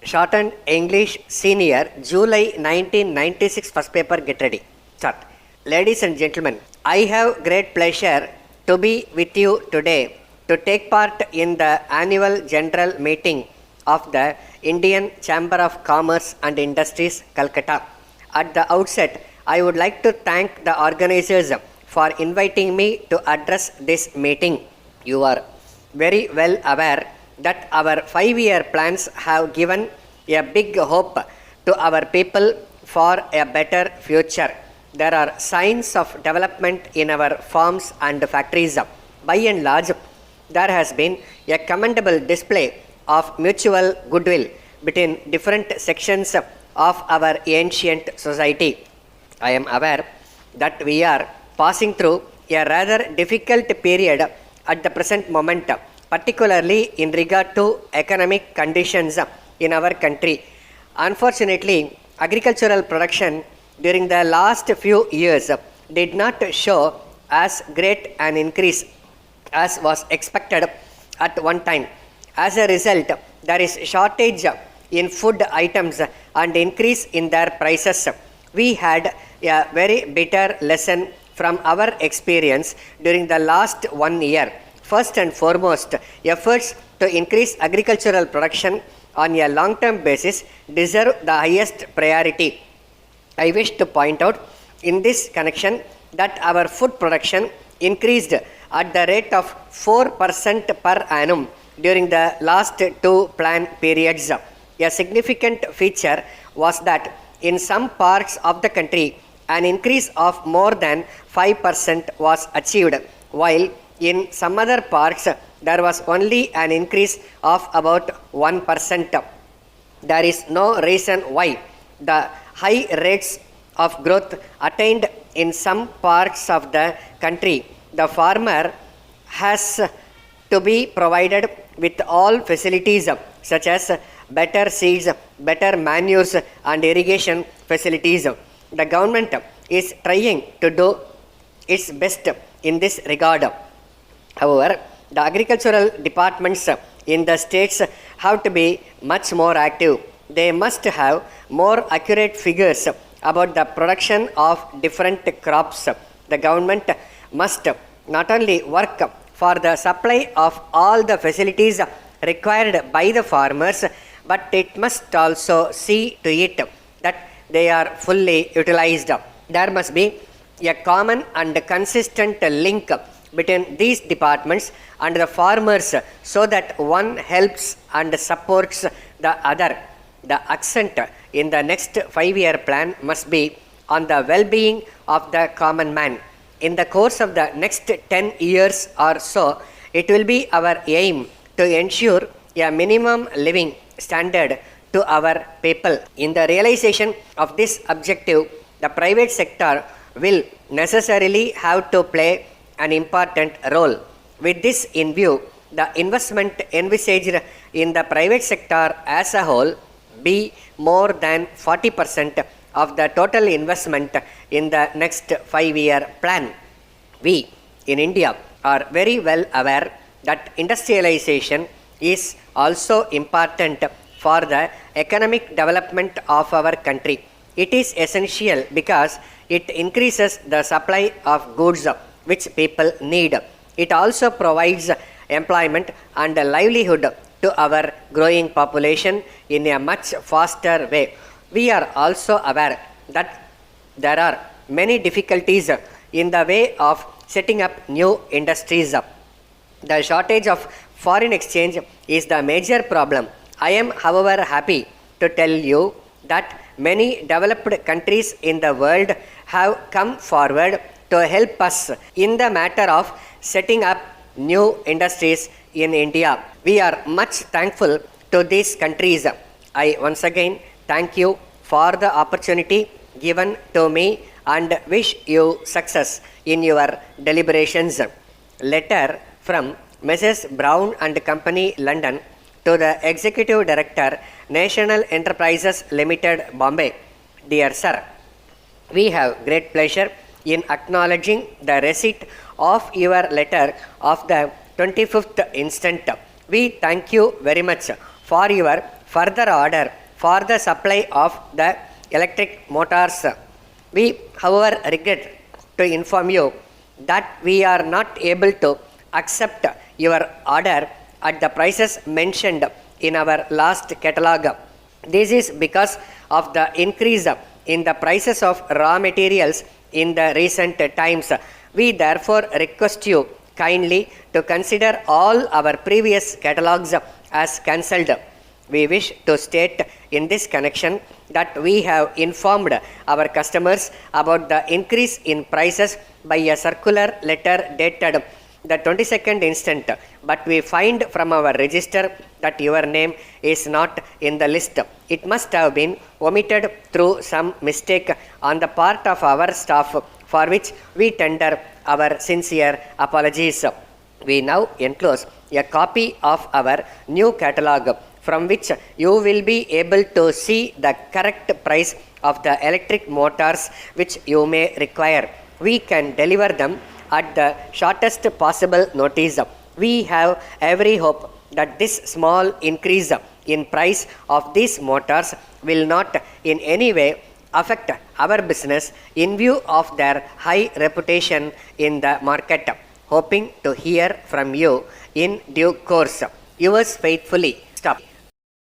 Shorthand English Senior, July 1996, first paper, get ready. Start. Ladies and gentlemen, I have great pleasure to be with you today to take part in the annual general meeting of the Indian Chamber of Commerce and Industries, Calcutta. At the outset, I would like to thank the organizers for inviting me to address this meeting. You are very well aware that our 5-year plans have given a big hope to our people for a better future. There are signs of development in our farms and factories. By and large, there has been a commendable display of mutual goodwill between different sections of our ancient society. I am aware that we are passing through a rather difficult period at the present moment, particularly in regard to economic conditions in our country. Unfortunately, agricultural production during the last few years did not show as great an increase as was expected at one time. As a result, there is shortage in food items and increase in their prices. We had a very bitter lesson from our experience during the last 1 year. First and foremost, efforts to increase agricultural production on a long-term basis deserve the highest priority. I wish to point out in this connection that our food production increased at the rate of 4% per annum during the last 2 plan periods. A significant feature was that in some parts of the country, an increase of more than 5% was achieved, while in some other parts there was only an increase of about 1%. There is no reason why the high rates of growth attained in some parts of the country, the farmer has to be provided with all facilities such as better seeds, better manures and irrigation facilities. The government is trying to do its best in this regard. However, the agricultural departments in the states have to be much more active. They must have more accurate figures about the production of different crops. The government must not only work for the supply of all the facilities required by the farmers, but it must also see to it that they are fully utilized. There must be a common and consistent link between these departments and the farmers so that one helps and supports the other. The accent in the next 5-year plan must be on the well-being of the common man. In the course of the next 10 years or so, it will be our aim to ensure a minimum living standard to our people. In the realization of this objective, the private sector will necessarily have to play an important role. With this in view, the investment envisaged in the private sector as a whole be more than 40% of the total investment in the next 5-year plan. We in India are very well aware that industrialization is also important for the economic development of our country. It is essential because it increases the supply of goods which people need. It also provides employment and livelihood to our growing population in a much faster way. We are also aware that there are many difficulties in the way of setting up new industries. The shortage of foreign exchange is the major problem. I am, however, happy to tell you that many developed countries in the world have come forward to help us in the matter of setting up new industries in India. We are much thankful to these countries. I once again thank you for the opportunity given to me and wish you success in your deliberations. Letter from Mrs. Brown and Company, London, to the Executive Director, National Enterprises Limited, Bombay. Dear Sir, we have great pleasure in acknowledging the receipt of your letter of the 25th instant. We thank you very much for your further order for the supply of the electric motors. We, however, regret to inform you that we are not able to accept your order at the prices mentioned in our last catalog. This is because of the increase in the prices of raw materials in the recent times. We therefore request you kindly to consider all our previous catalogs as cancelled. We wish to state in this connection that we have informed our customers about the increase in prices by a circular letter dated the 22nd instant, but we find from our register that your name is not in the list. It must have been omitted through some mistake on the part of our staff, for which we tender our sincere apologies. We now enclose a copy of our new catalogue, from which you will be able to see the correct price of the electric motors which you may require. We can deliver them at the shortest possible notice. We have every hope that this small increase in price of these motors will not in any way affect our business in view of their high reputation in the market. Hoping to hear from you in due course. Yours faithfully. Stop.